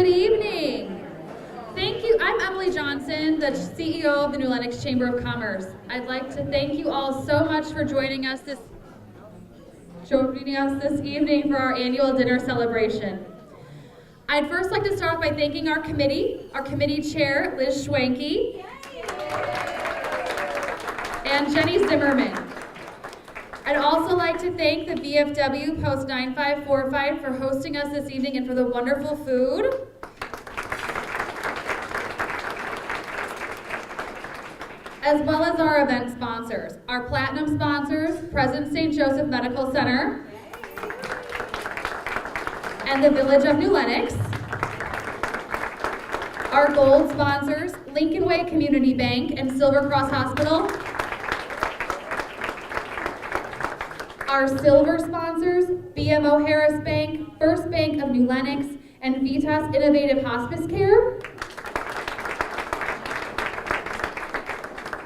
evening. Thank you. I'm Emily Johnson, the CEO of the New Lenox Chamber of Commerce. I'd like to thank you all so much for joining us this evening for our annual dinner celebration. I'd first like to start by thanking our committee chair, Liz Schwanke, and Jenny Zimmerman. I'd also like to thank the VFW Post 9545 for hosting us this evening and for the wonderful food. As well as our event sponsors. Our platinum sponsors, President St. Joseph Medical Center and the Village of New Lenox. Our gold sponsors, Lincoln Way Community Bank and Silver Cross Hospital. Our silver sponsors, BMO Harris Bank, First Bank of New Lenox, and Vitas Innovative Hospice Care.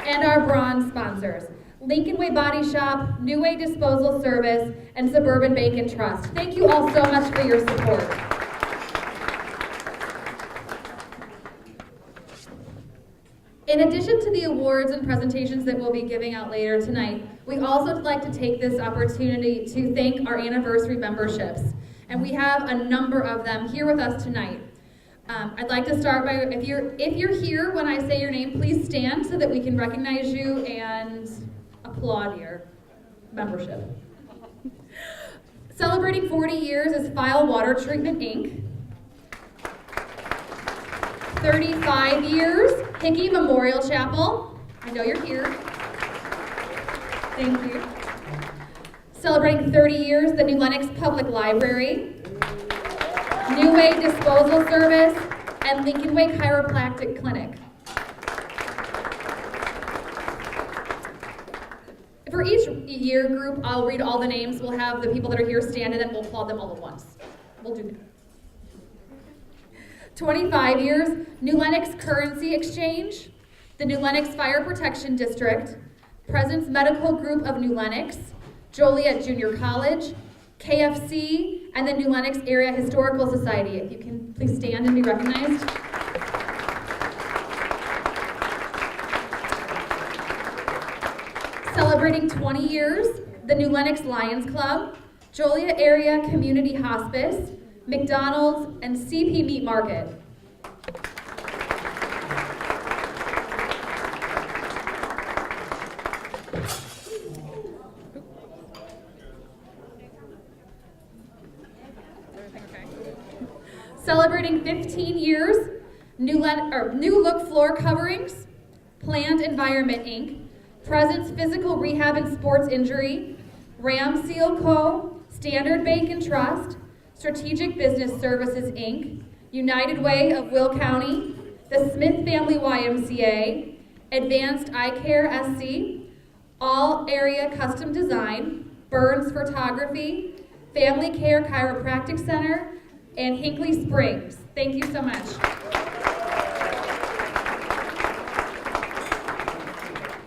And our bronze sponsors, Lincoln Way Body Shop, New Way Disposal Service, and Suburban Bank and Trust. Thank you all so much for your support. In addition to the awards and presentations that we'll be giving out later tonight, we also would like to take this opportunity to thank our anniversary memberships. And we have a number of them here with us tonight. I'd like to start by, if you're here when I say your name, please stand so that we can recognize you and applaud your membership. Celebrating 40 years is File Water Treatment, Inc. 35 years, Hickey Memorial Chapel. I know you're here. Thank you. Celebrating 30 years, the New Lenox Public Library, New Way Disposal Service, and Lincoln Way Chiropractic Clinic. For each year group, I'll read all the names. We'll have the people that are here stand, and then we'll applaud them all at once. We'll do that. 25 years, New Lenox Currency Exchange, the New Lenox Fire Protection District, Presence Medical Group of New Lenox, Joliet Junior College, KFC, and the New Lenox Area Historical Society. If you can please stand and be recognized. Celebrating 20 years, the New Lenox Lions Club, Joliet Area Community Hospice, McDonald's, and CP Meat Market. Celebrating 15 years, New Look Floor Coverings, Planned Environment, Inc., Presence Physical Rehab and Sports Injury, Ram Seal Co., Standard Bank and Trust, Strategic Business Services, Inc., United Way of Will County, the Smith Family YMCA, Advanced Eye Care SC, All Area Custom Design, Burns Photography, Family Care Chiropractic Center, and Hinkley Springs. Thank you so much.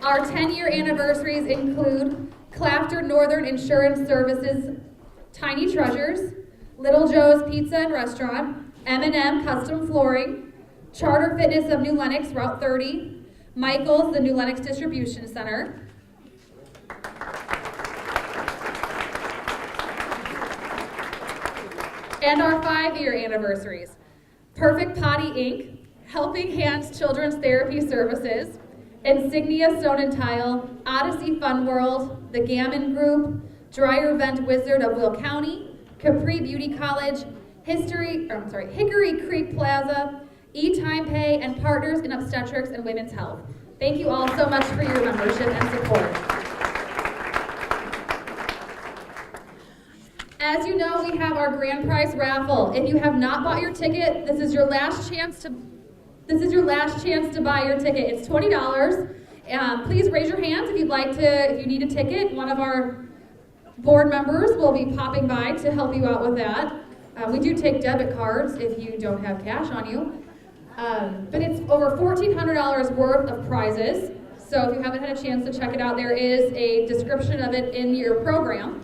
Our 10-year anniversaries include Clafter Northern Insurance Services, Tiny Treasures, Little Joe's Pizza and Restaurant, M&M Custom Flooring, Charter Fitness of New Lenox, Route 30, Michael's, the New Lenox Distribution Center, and our 5-year anniversaries. Perfect Potty, Inc., Helping Hands Children's Therapy Services, Insignia Stone and Tile, Odyssey Fun World, The Gammon Group, Dryer Vent Wizard of Will County, Capri Beauty College, Hickory Creek Plaza, E-Time Pay, and Partners in Obstetrics and Women's Health. Thank you all so much for your membership and support. As you know, we have our grand prize raffle. If you have not bought your ticket, this is your last chance to buy your ticket. It's $20. Please raise your hands if you need a ticket. One of our board members will be popping by to help you out with that. We do take debit cards if you don't have cash on you. But it's over $1,400 worth of prizes. So if you haven't had a chance to check it out, there is a description of it in your program.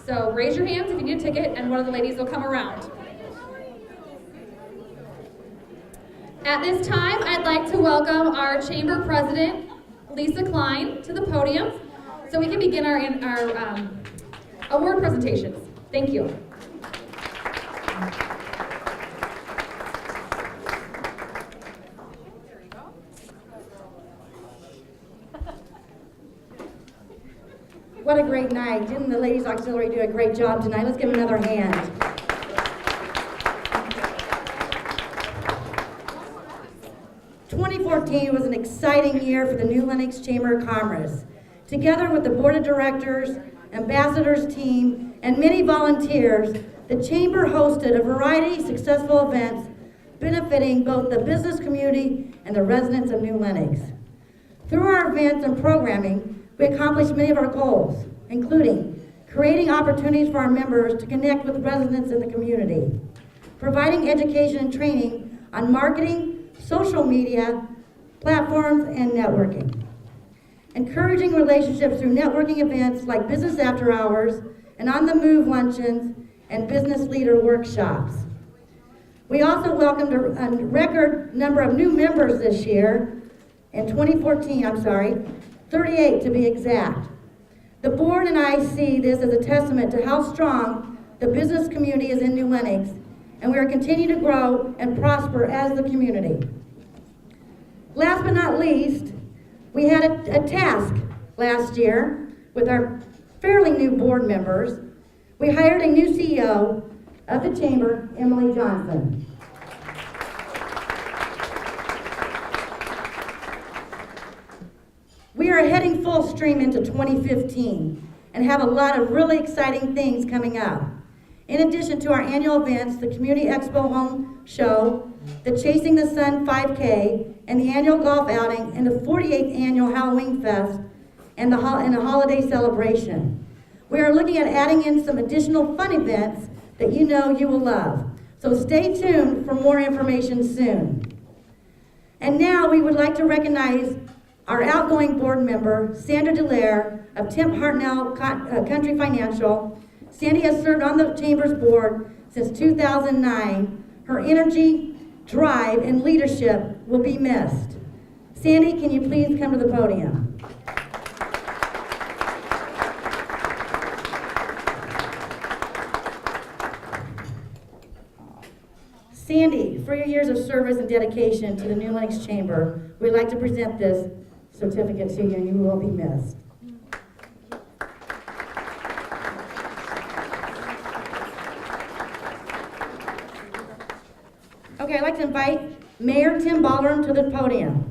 So raise your hands if you need a ticket, and one of the ladies will come around. At this time, I'd like to welcome our Chamber President, Lisa Klein, to the podium so we can begin our award presentations. Thank you. What a great night. Didn't the Ladies Auxiliary do a great job tonight? Let's give them another hand. '14 was an exciting year for the New Lenox Chamber of Commerce. Together with the Board of Directors, Ambassadors team, and many volunteers, the Chamber hosted a variety of successful events benefiting both the business community and the residents of New Lenox. Through our events and programming, we accomplished many of our goals, including creating opportunities for our members to connect with residents in the community, providing education and training on marketing, social media, platforms, and networking, encouraging relationships through networking events like Business After Hours and On the Move luncheons and business leader workshops. We also welcomed a record number of new members this year, in 2014, 38 to be exact. The board and I see this as a testament to how strong the business community is in New Lenox, and we are continuing to grow and prosper as the community. Last but not least, we had a task last year with our fairly new board members. We hired a new CEO of the Chamber, Emily Johnson. We are heading full stream into 2015 and have a lot of really exciting things coming up. In addition to our annual events, the Community Expo Home Show, the Chasing the Sun 5K, and the annual golf outing, and the 48th annual Halloween Fest, and a holiday celebration. We are looking at adding in some additional fun events that you know you will love. So stay tuned for more information soon. And now we would like to recognize our outgoing board member, Sandra DeLair of Temp Hartnell Country Financial. Sandy has served on the Chamber's board since 2009. Her energy, drive, and leadership will be missed. Sandy, can you please come to the podium? Sandy, for your years of service and dedication to the New Lenox Chamber, we'd like to present this certificate to you, and you will be missed. Okay, I'd like to invite Mayor Tim Ballroom to the podium.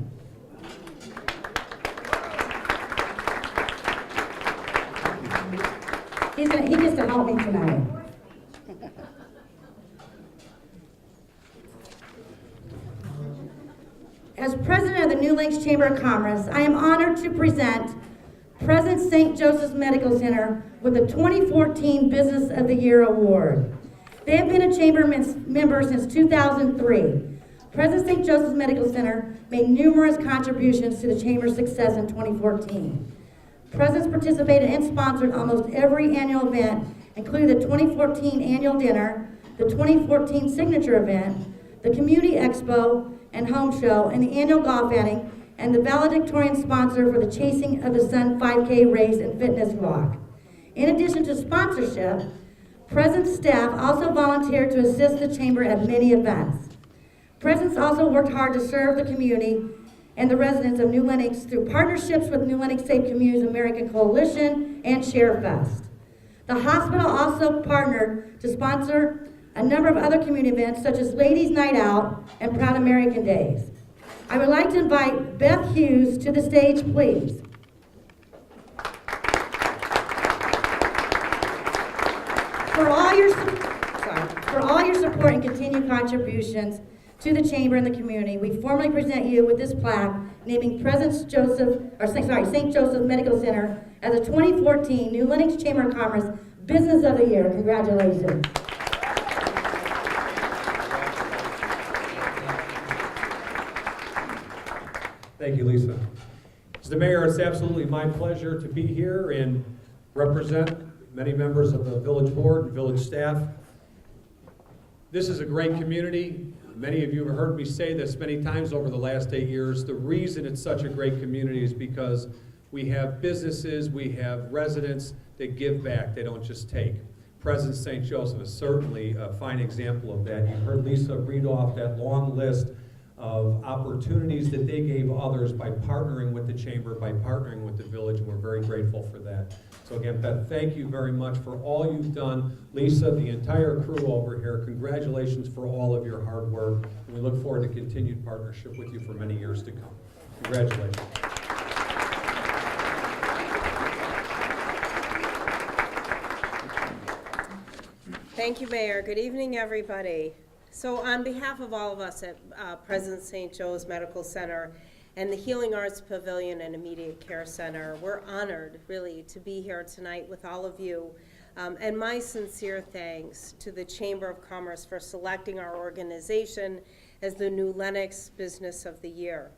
He gets to help me tonight. As president of the New Lenox Chamber of Commerce, I am honored to present President St. Joseph's Medical Center with the 2014 Business of the Year Award. They have been a Chamber member since 2003. President St. Joseph's Medical Center made numerous contributions to the Chamber's success in 2014. Presidents participated and sponsored almost every annual event, including the 2014 annual dinner, the 2014 signature event, the Community Expo and Home Show, and the annual golf outing, and the valedictorian sponsor for the Chasing of the Sun 5K race and fitness walk. In addition to sponsorship, President's staff also volunteered to assist the Chamber at many events. Presidents also worked hard to serve the community and the residents of New Lenox through partnerships with New Lenox Safe Communities American Coalition and ShareFest. The hospital also partnered to sponsor a number of other community events such as Ladies Night Out and Proud American Days. I would like to invite Beth Hughes to the stage, please. For all your support and continued contributions to the Chamber and the community, we formally present you with this plaque naming St. Joseph Medical Center as the 2014 New Lenox Chamber of Commerce Business of the Year. Congratulations. Thank you, Lisa. As the mayor, it's absolutely my pleasure to be here and represent many members of the village board and village staff. This is a great community. Many of you have heard me say this many times over the last 8 years. The reason it's such a great community is because we have businesses, we have residents that give back, they don't just take. President St. Joseph is certainly a fine example of that. You heard Lisa read off that long list of opportunities that they gave others by partnering with the Chamber, by partnering with the village, and we're very grateful for that. So again, Beth, thank you very much for all you've done. Lisa, the entire crew over here, congratulations for all of your hard work. And we look forward to continued partnership with you for many years to come. Congratulations. Thank you, Mayor. Good evening, everybody. So on behalf of all of us at President St. Joe's Medical Center and the Healing Arts Pavilion and Immediate Care Center, we're honored, really, to be here tonight with all of you. And my sincere thanks to the Chamber of Commerce for selecting our organization as the new Lenox Business of the Year.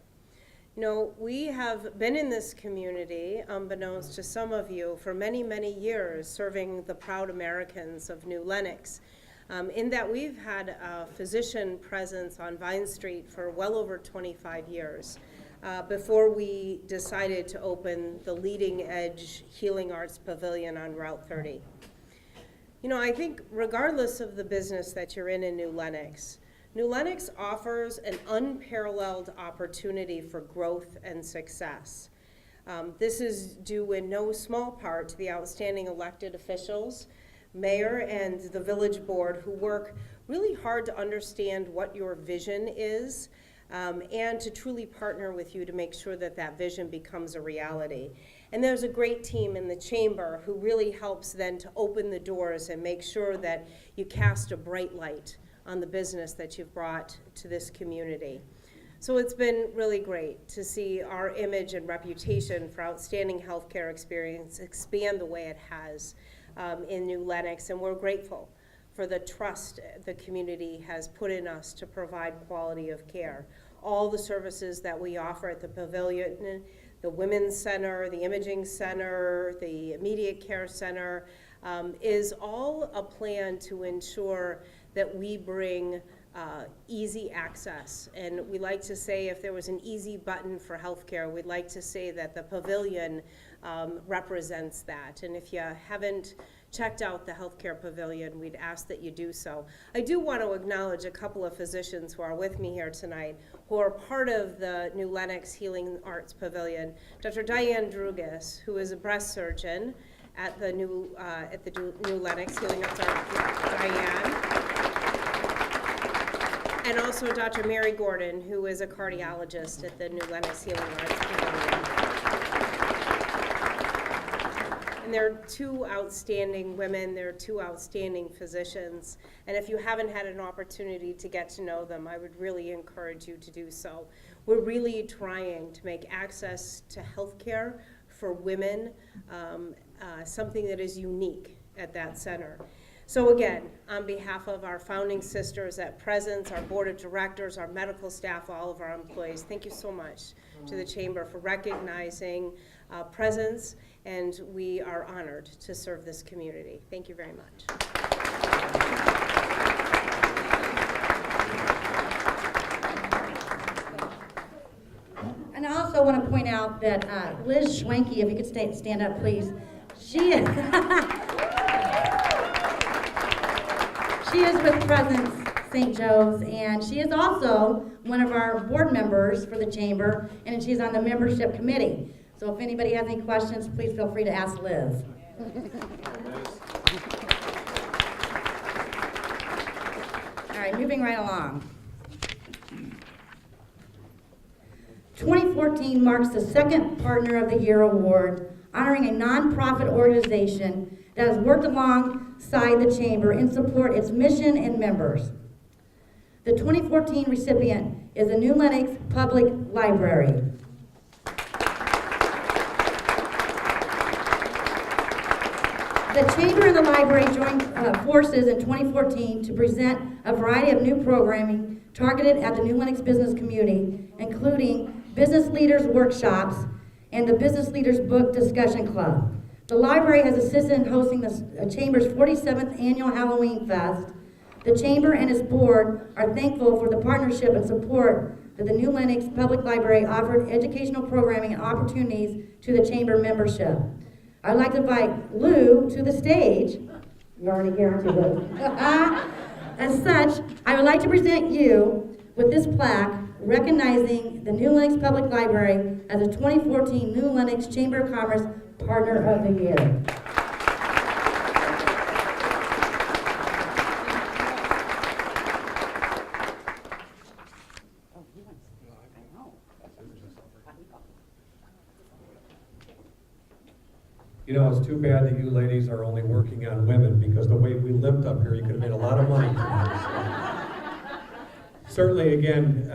You know, we have been in this community, unbeknownst to some of you, for many, many years, serving the proud Americans of New Lenox. In that we've had a physician presence on Vine Street for well over 25 years before we decided to open the leading edge Healing Arts Pavilion on Route 30. You know, I think regardless of the business that you're in New Lenox offers an unparalleled opportunity for growth and success. This is due in no small part to the outstanding elected officials, Mayor and the village board, who work really hard to understand what your vision is and to truly partner with you to make sure that that vision becomes a reality. And there's a great team in the chamber who really helps then to open the doors and make sure that you cast a bright light on the business that you've brought to this community. So it's been really great to see our image and reputation for outstanding healthcare experience expand the way it has in New Lenox, and we're grateful for the trust the community has put in us to provide quality of care. All the services that we offer at the pavilion, the Women's Center, the Imaging Center, the Immediate Care Center, is all a plan to ensure that we bring easy access. And we like to say if there was an easy button for healthcare, we'd like to say that the pavilion represents that. And if you haven't checked out the healthcare pavilion, we'd ask that you do so. I do want to acknowledge a couple of physicians who are with me here tonight who are part of the New Lenox Healing Arts Pavilion. Dr. Diane Drugas, who is a breast surgeon at the New Lenox Healing Arts Diane. And also Dr. Mary Gordon, who is a cardiologist at the New Lenox Healing Arts Pavilion. And they're two outstanding women, they're two outstanding physicians. And if you haven't had an opportunity to get to know them, I would really encourage you to do so. We're really trying to make access to healthcare for women something that is unique at that center. So again, on behalf of our founding sisters at Presence, our board of directors, our medical staff, all of our employees, thank you so much to the Chamber for recognizing Presence, and we are honored to serve this community. Thank you very much. And I also want to point out that Liz Schwenke, if you could stand up, please. She is, she is with Presence St. Joe's, and she is also one of our board members for the Chamber, and she's on the membership committee. So if anybody has any questions, please feel free to ask Liz. All right, moving right along. 2014 marks the second Partner of the Year award, honoring a nonprofit organization that has worked alongside the Chamber in support its mission and members. The 2014 recipient is the New Lenox Public Library. The Chamber and the Library joined forces in 2014 to present a variety of new programming targeted at the New Lenox business community, including business leaders workshops and the Business Leaders Book Discussion Club. The library has assisted in hosting the Chamber's 47th annual Halloween Fest, The Chamber and its board are thankful for the partnership and support that the New Lenox Public Library offered educational programming and opportunities to the Chamber membership. I'd like to invite Lou to the stage. You're already here, aren't you, Lou? As such, I would like to present you with this plaque recognizing the New Lenox Public Library as a 2014 New Lenox Chamber of Commerce Partner of the Year. You know, it's too bad that you ladies are only working on women, because the way we limped up here, you could have made a lot of money. Certainly, again,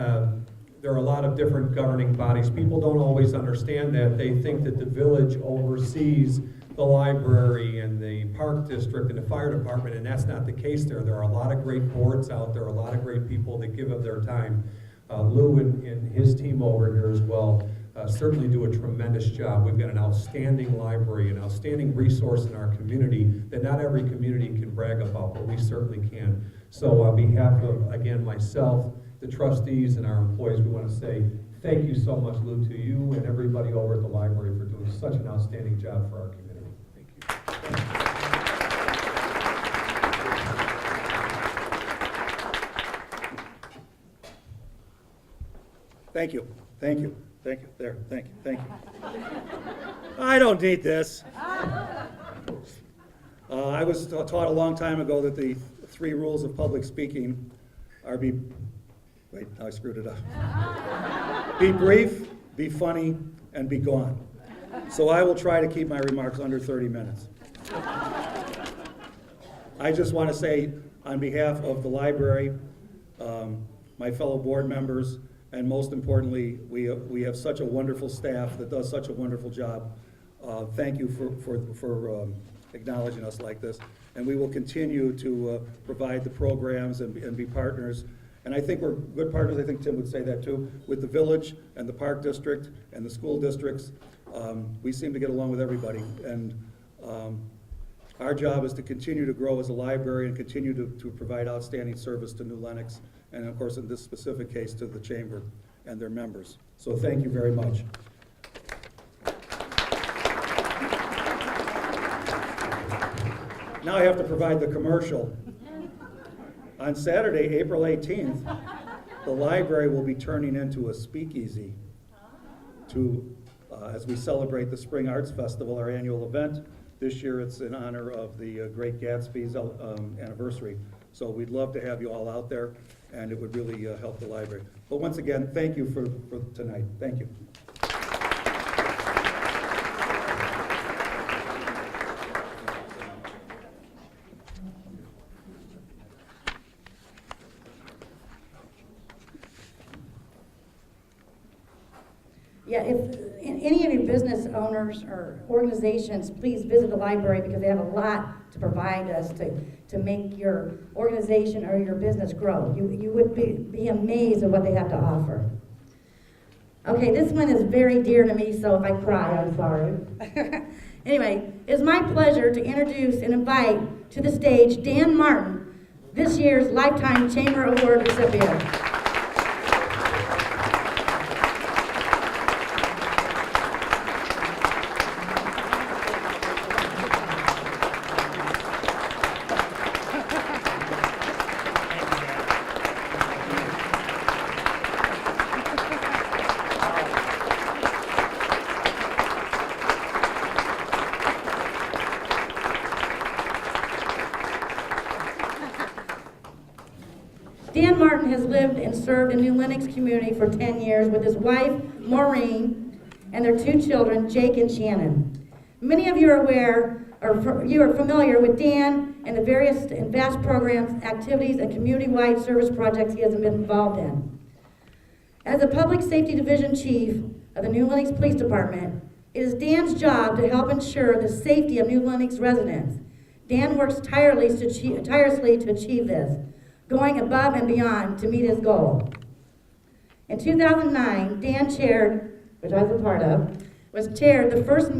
there are a lot of different governing bodies. People don't always understand that. They think that the village oversees the library and the park district and the fire department, and that's not the case there. There are a lot of great boards out there, a lot of great people that give of their time. Lou and his team over here as well certainly do a tremendous job. We've got an outstanding library, an outstanding resource in our community that not every community can brag about, but we certainly can. So on behalf of, again, myself, the trustees, and our employees, we want to say thank you so much, Lou, to you and everybody over at the library for doing such an outstanding job for our community. Thank you. Thank you, thank you, thank you, there, thank you, thank you. I don't need this. I was taught a long time ago that the 3 rules of public speaking are wait, now I screwed it up. Be brief, be funny, and be gone. So I will try to keep my remarks under 30 minutes. I just want to say, on behalf of the library, my fellow board members, and most importantly, we have such a wonderful staff that does such a wonderful job. Thank you for acknowledging us like this. And we will continue to provide the programs and be partners. And I think we're good partners, I think Tim would say that too, with the village and the park district and the school districts. We seem to get along with everybody. And our job is to continue to grow as a library and continue to provide outstanding service to New Lenox, and of course in this specific case to the Chamber and their members. So thank you very much. Now I have to provide the commercial. On Saturday, April 18th, the library will be turning into a speakeasy as we celebrate the Spring Arts Festival, our annual event. This year it's in honor of the Great Gatsby's anniversary. So we'd love to have you all out there, and it would really help the library. But once again, thank you for tonight. Thank you. Yeah, if any of you business owners or organizations, please visit the library because they have a lot to provide us to make your organization or your business grow. You would be amazed at what they have to offer. Okay, this one is very dear to me, so if I cry, I'm sorry. Anyway, it's my pleasure to introduce and invite to the stage Dan Martin, this year's Lifetime Chamber Award recipient. Dan Martin has lived and served in New Lenox community for 10 years with his wife, Maureen, and their 2 children, Jake and Shannon. Many of you are aware, or you are familiar with Dan and the various and vast programs, activities, and community-wide service projects he has been involved in. As the Public Safety Division Chief of the New Lenox Police Department, it is Dan's job to help ensure the safety of New Lenox residents. Dan works tirelessly to achieve this, going above and beyond to meet his goal. In 2009, Dan chaired, which I was a part of, the first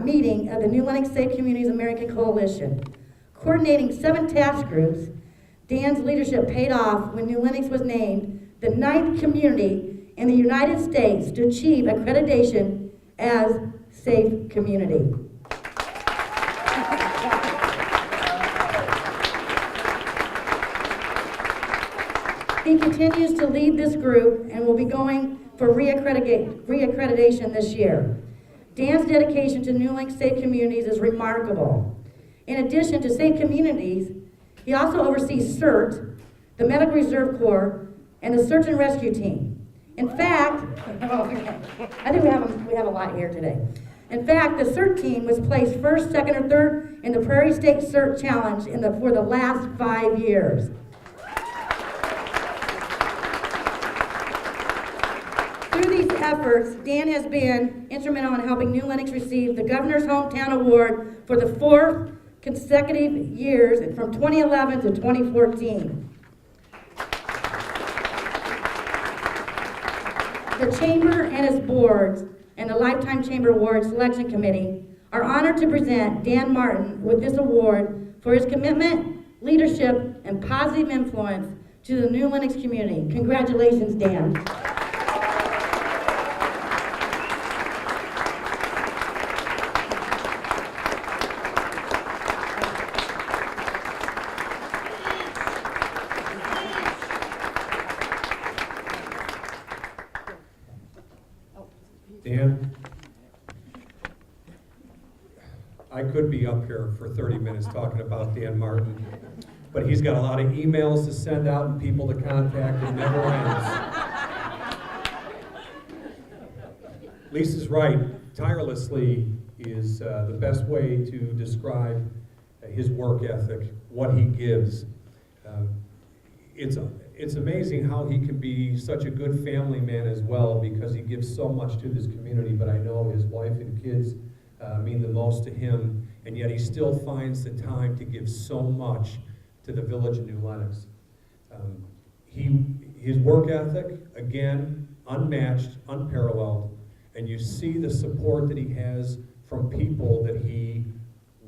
meeting of the New Lenox Safe Communities American Coalition, coordinating 7 task groups. Dan's leadership paid off when New Lenox was named the 9th community in the United States to achieve accreditation as Safe Community. He continues to lead this group and will be going for reaccreditation this year. Dan's dedication to New Lenox Safe Communities is remarkable. In addition to Safe Communities, he also oversees CERT, the Medical Reserve Corps, and the Search and Rescue Team. In fact, I think we have a lot here today. In fact, the CERT team was placed first, second, or third in the Prairie State CERT Challenge for the last 5 years. Through these efforts, Dan has been instrumental in helping New Lenox receive the Governor's Hometown Award for the 4th consecutive years from 2011 to 2014. The Chamber and its boards and the Lifetime Chamber Award Selection Committee are honored to present Dan Martin with this award for his commitment, leadership, and positive influence to the New Lenox community. Congratulations, Dan. Dan, I could be up here for 30 minutes talking about Dan Martin, but he's got a lot of emails to send out and people to contact. It never ends. Lisa's right. Tirelessly is the best way to describe his work ethic, what he gives. It's amazing how he can be such a good family man as well, because he gives so much to this community, but I know his wife and kids mean the most to him, and yet he still finds the time to give so much to the village of New Lenox. His work ethic, again, unmatched, unparalleled, and you see the support that he has from people that he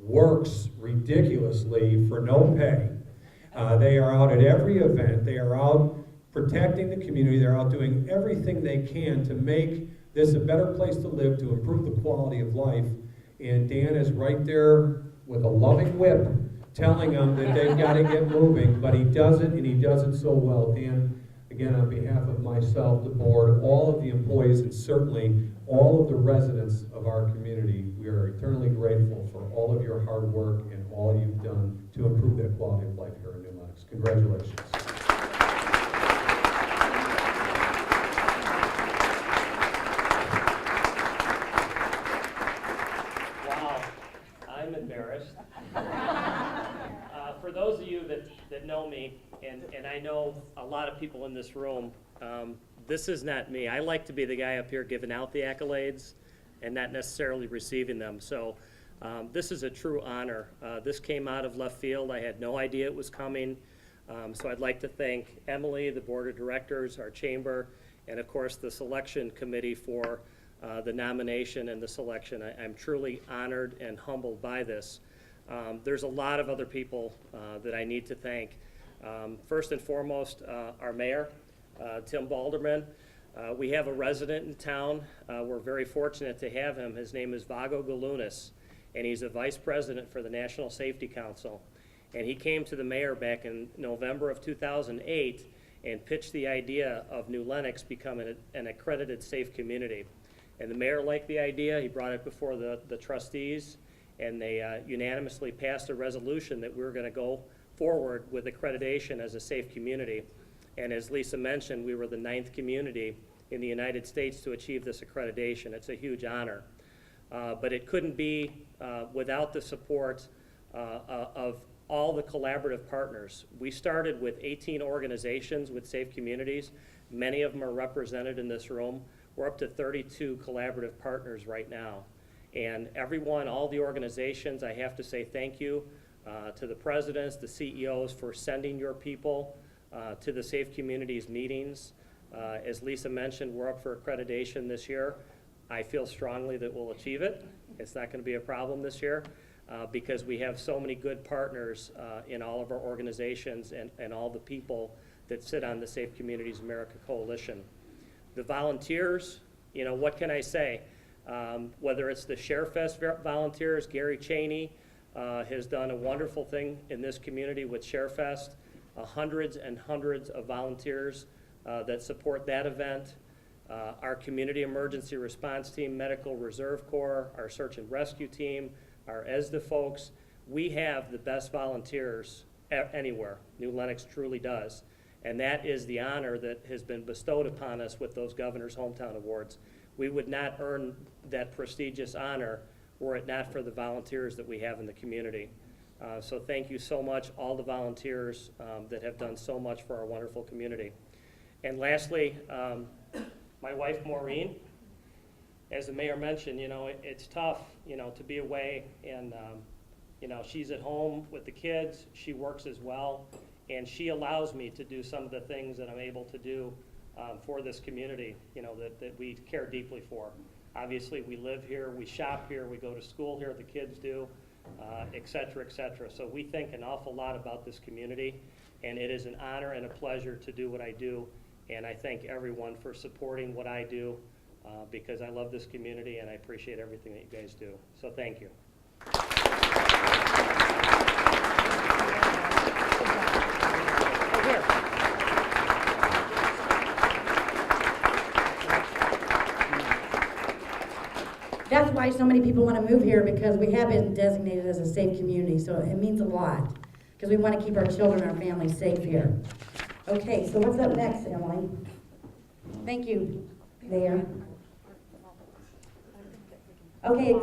works ridiculously for no pay. They are out at every event. They are out protecting the community. They're out doing everything they can to make this a better place to live, to improve the quality of life. And Dan is right there with a loving whip telling them that they've got to get moving, but he does it, and he does it so well. Dan, again, on behalf of myself, the board, all of the employees, and certainly all of the residents of our community, we are eternally grateful for all of your hard work and all you've done to improve that quality of life here in New Lenox. Congratulations. Wow, I'm embarrassed. For those of you that know me, and I know a lot of people in this room, this is not me. I like to be the guy up here giving out the accolades and not necessarily receiving them. So this is a true honor. This came out of left field. I had no idea it was coming. So I'd like to thank Emily, the board of directors, our chamber, and of course the selection committee for the nomination and the selection. I'm truly honored and humbled by this. There's a lot of other people that I need to thank. First and foremost, our mayor, Tim Balderman. We have a resident in town. We're very fortunate to have him. His name is Vago Galunas, and he's a vice president for the National Safety Council. And he came to the mayor back in November of 2008 and pitched the idea of New Lenox becoming an accredited safe community. And the mayor liked the idea. He brought it before the trustees, and they unanimously passed a resolution that we were going to go forward with accreditation as a safe community. And as Lisa mentioned, we were the 9th community in the United States to achieve this accreditation. It's a huge honor. But it couldn't be without the support of all the collaborative partners. We started with 18 organizations with safe communities. Many of them are represented in this room. We're up to 32 collaborative partners right now. And everyone, all the organizations, I have to say thank you to the presidents, the CEOs for sending your people to the Safe Communities meetings. As Lisa mentioned, we're up for accreditation this year. I feel strongly that we'll achieve it. It's not going to be a problem this year. because we have so many good partners in all of our organizations and all the people that sit on the Safe Communities America Coalition. The volunteers, you know, what can I say? Whether it's the ShareFest volunteers, Gary Cheney has done a wonderful thing in this community with ShareFest, hundreds and hundreds of volunteers that support that event. Our community emergency response team, Medical Reserve Corps, our search and rescue team, our ESDA folks. We have the best volunteers anywhere. New Lenox truly does. And that is the honor that has been bestowed upon us with those Governor's Hometown Awards. We would not earn that prestigious honor were it not for the volunteers that we have in the community. So thank you so much, all the volunteers that have done so much for our wonderful community. And lastly, my wife Maureen, as the mayor mentioned, you know, it's tough, you know, to be away, and you know, she's at home with the kids, she works as well, and she allows me to do some of the things that I'm able to do for this community, you know, that we care deeply for. Obviously, we live here, we shop here, we go to school here, the kids do, et cetera, et cetera. So we think an awful lot about this community, and it is an honor and a pleasure to do what I do. And I thank everyone for supporting what I do because I love this community and I appreciate everything that you guys do. So thank you. That's why so many people want to move here, because we have been designated as a safe community, so it means a lot, because we want to keep our children and our families safe here. Okay, so what's up next, Emily? Thank you, Mayor. Okay,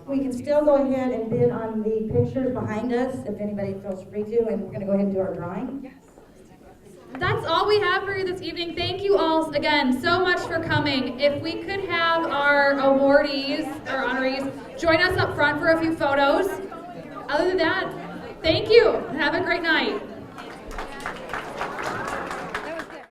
we can still go ahead and bid on the pictures behind us, if anybody feels free to, and we're going to go ahead and do our drawing. That's all we have for you this evening. Thank you all again so much for coming. If we could have our awardees or honorees join us up front for a few photos. Other than that, thank you. Have a great night.